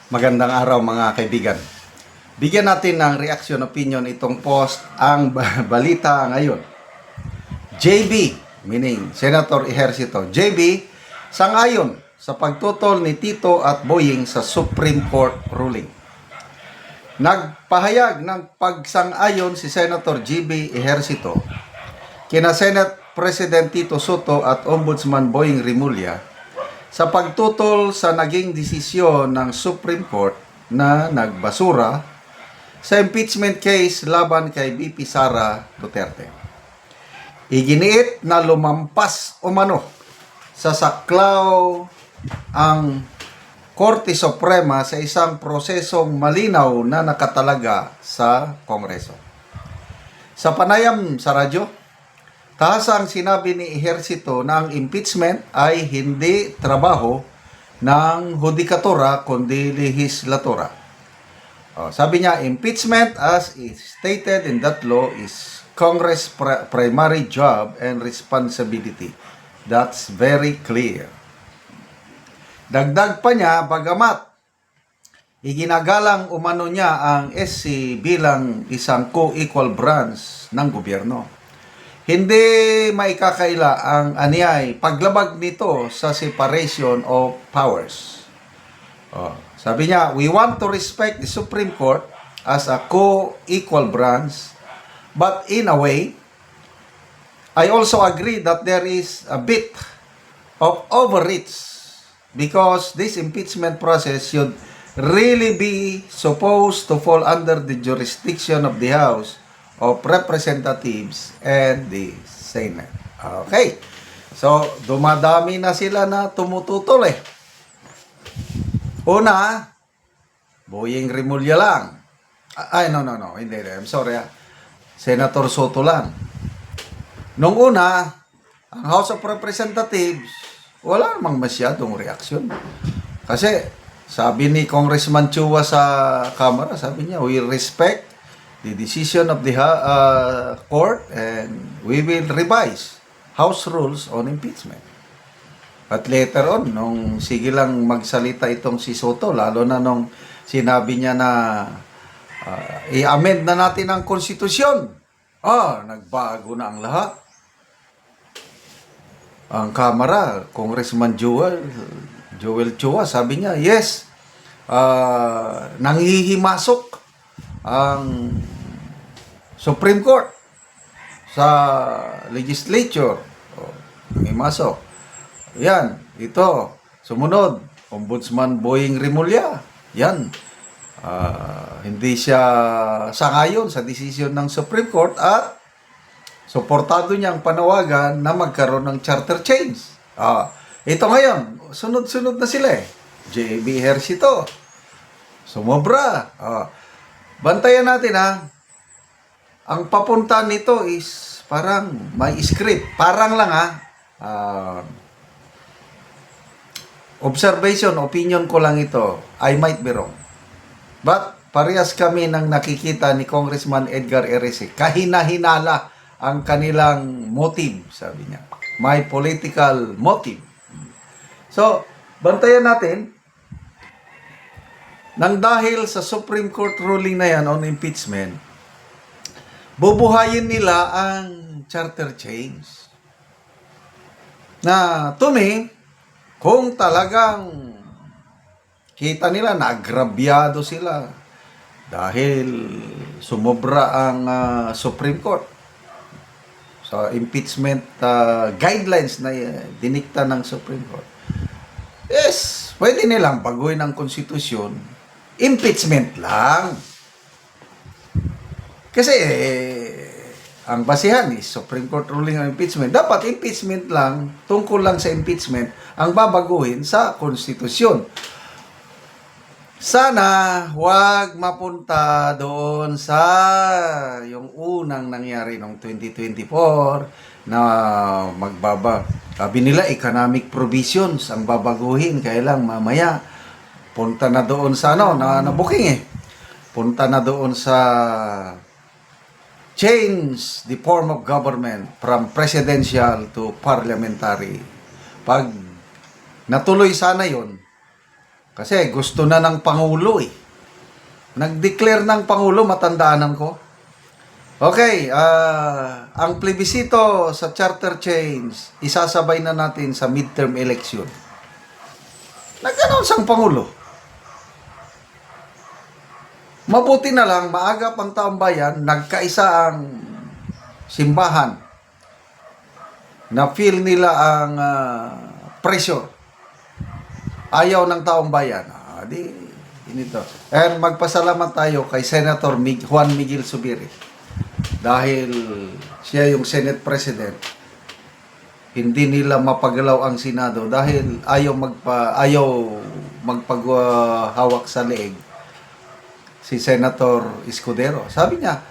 Magandang araw mga kaibigan. Bigyan natin ng reaction opinion itong post ang balita ngayon. JB, meaning Senator Ejercito, JB, sangayon sa pagtutol ni Tito at Boying sa Supreme Court ruling. Nagpahayag ng pagsang-ayon si Senator JB Ejercito kina Senate President Tito Soto at Ombudsman Boying Rimulya sa pagtutol sa naging desisyon ng Supreme Court na nagbasura sa impeachment case laban kay VP Sara Duterte. Iginiit na lumampas umano sa saklaw ang Korte Suprema sa isang prosesong malinaw na nakatalaga sa Kongreso. Sa panayam sa radyo, tahasang sinabi ni Ejercito na ang impeachment ay hindi trabaho ng hudikatura kundi lehislatura. Sabi niya, impeachment as is stated in that law is Congress' primary job and responsibility. That's very clear. Dagdag pa niya, bagamat iginagalang umano niya ang SC bilang isang co-equal branch ng gobyerno, hindi maikakaila ang anyay paglabag nito sa separation of powers. Sabi niya, we want to respect the Supreme Court as a co-equal branch, but in a way, I also agree that there is a bit of overreach because this impeachment process should really be supposed to fall under the jurisdiction of the House of Representatives and the Senate. Okay. So, dumadami na sila na tumututol eh. Una, Boying Rimulya lang. No. Hindi. I'm sorry. Senator Soto lang. Nung una, ang House of Representatives, wala namang masyadong reaksyon. Kasi, sabi ni Congressman Chua sa Kamara, sabi niya, we respect the decision of the court and we will revise House rules on impeachment. But later on, nung sige lang magsalita itong si Soto, lalo na nung sinabi niya na i-amend na natin ang konstitusyon, nagbago na ang lahat. Ang Kamara, Congressman Joel Chua, sabi niya, yes, nanghihimasok ang Supreme Court sa legislature. May masok. Yan, ito. Sumunod, Ombudsman Boying Rimulya. Yan. Hindi siya sangayon sa desisyon ng Supreme Court at suportado niyang panawagan na magkaroon ng charter change. Ito ngayon, sunod-sunod na sila eh. JB Ejercito. Sumobra. Bantayan natin ang papunta nito is parang may script. Parang lang observation, opinion ko lang ito. I might be wrong. But parehas kami nang nakikita ni Congressman Edgar Erese. Kahina-hinala ang kanilang motive, sabi niya. May political motive. So, bantayan natin. Nang dahil sa Supreme Court ruling na yan on impeachment, bubuhayin nila ang charter change. Na to me, kung talagang kita nila na agrabyado sila dahil sumobra ang Supreme Court sa impeachment guidelines na dinikta ng Supreme Court. Yes, pwede nilang baguhin ang konstitusyon. Impeachment lang. Kasi ang basihan is Supreme Court ruling on impeachment. Dapat impeachment lang, tungkol lang sa impeachment, ang babaguhin sa konstitusyon. Sana wag mapunta doon sa yung unang nangyari noong 2024 na sabi nila economic provisions ang babaguhin, kaya lang mamaya punta na doon sa na-booking eh. Punta na doon sa change the form of government from presidential to parliamentary. Pag natuloy sana yon, Kasi gusto na ng Pangulo eh. Nag-declare ng Pangulo, matandaanan ko. Okay, ang plebisito sa charter change, isasabay na natin sa midterm election. Nag-announce ang Pangulo. Mabuti na lang, maaga pang taong bayan, nagkaisa ang simbahan na feel nila ang pressure. Ayaw ng taong bayan. Inito. And magpasalamat tayo kay Senator Juan Miguel Zubiri. Dahil siya yung Senate President, hindi nila mapagalaw ang Senado dahil ayaw magpaghawak sa leeg si Senator Escudero. Sabi niya,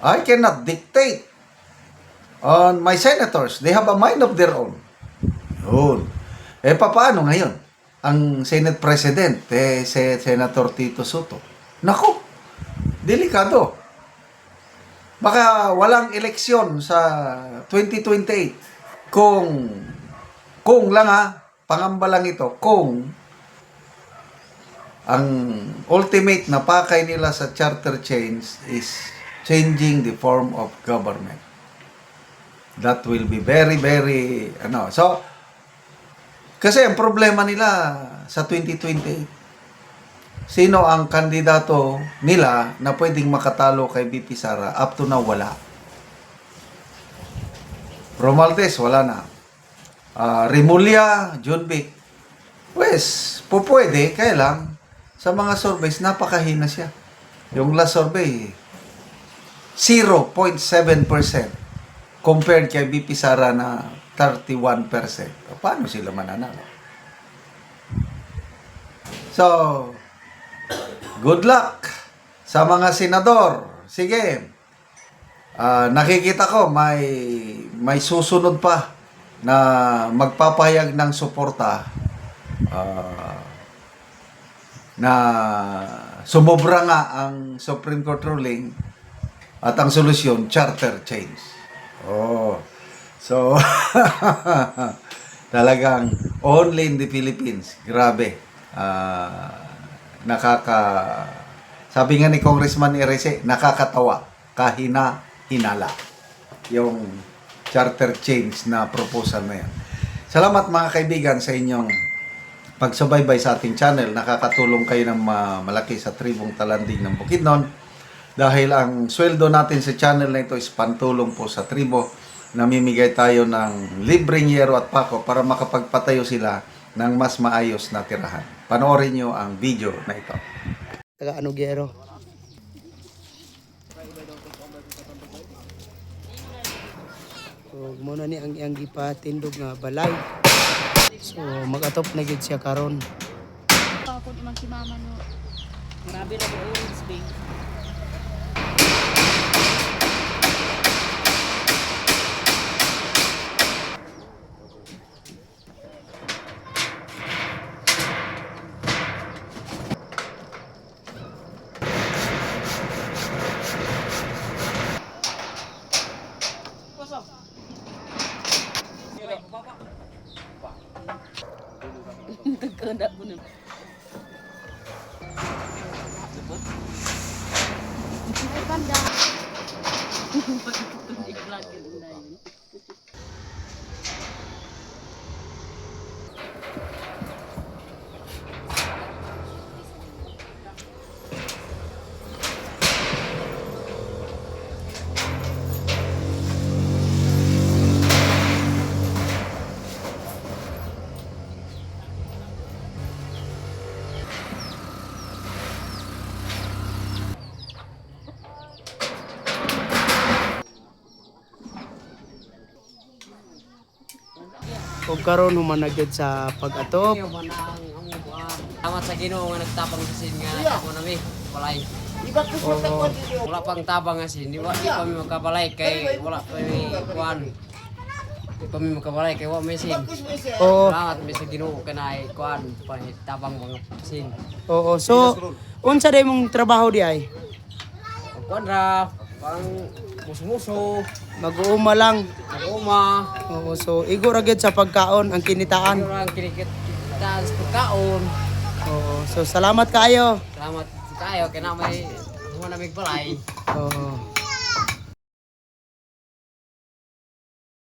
I cannot dictate on my senators. They have a mind of their own. Yun. Paano ngayon? Ang Senate President, si Senator Tito Soto. Naku, delikado. Baka walang eleksyon sa 2028 kung lang pangamba lang ito, kung ang ultimate na pakay nila sa charter change is changing the form of government. That will be very, very, So, kasi ang problema nila sa 2028, sino ang kandidato nila na pwedeng makatalo kay BP Sara? Up to now, wala. Romualdez, wala na. Remulla, John Vic, pues, pupwede, kaya lang, sa mga surveys, napakahina siya. Yung last survey, 0.7% compared kay BP Sara na 31%. Paano sila mananalo? So, good luck sa mga senador. Sige. Nakikita ko may susunod pa na magpapahayag ng suporta na sumobra nga ang Supreme Court ruling at ang solusyon, charter change. So, talagang only in the Philippines. Grabe. Sabi nga ni Congressman Erese, nakakatawa, kahina-hinala yung charter change na proposal na yan. Salamat mga kaibigan sa inyong pagsubaybay sa ating channel. Nakakatulong kayo ng malaki sa tribong Talanding ng Bukidnon dahil ang sweldo natin sa channel na ito is pantulong po sa tribo. Namimigay tayo ng libreng yero at pako para makapagpatayo sila ng mas maayos na tirahan. Panoorin nyo ang video na ito. Taga Anugero. So, muna ni ang iyang gipatindog nga balay. So, mag-atop na gid siya karon. Ako naman si mama no. Grabe na yung orange big. Nagkanda ko na. Ay, panda. Pagkakatulig lang yun na yun. Ug karon human na gid sa pag-atop. Salamat sa Ginoo nga nagtabang sa sin nga ako nami balay. Oo. Wala pang tabang nga sin, di pa mi makabalay kay wala pa mi kuan. Di pa mi makabalay kay wa may sin. Oo. Salamat mi sa Ginoo kanay kuan tabang mga sin. Oo. So, unsa day mong trabaho di ay? Kuan ra pang muso-muso, Mag-uuma lang. uma, Oo. So, igo ra gid sa pagkaon ang kinitaan. orang kinikit sa pagkaon. Oo. So salamat kayo. Salamat kayo kay na may humana mig balay. Oo.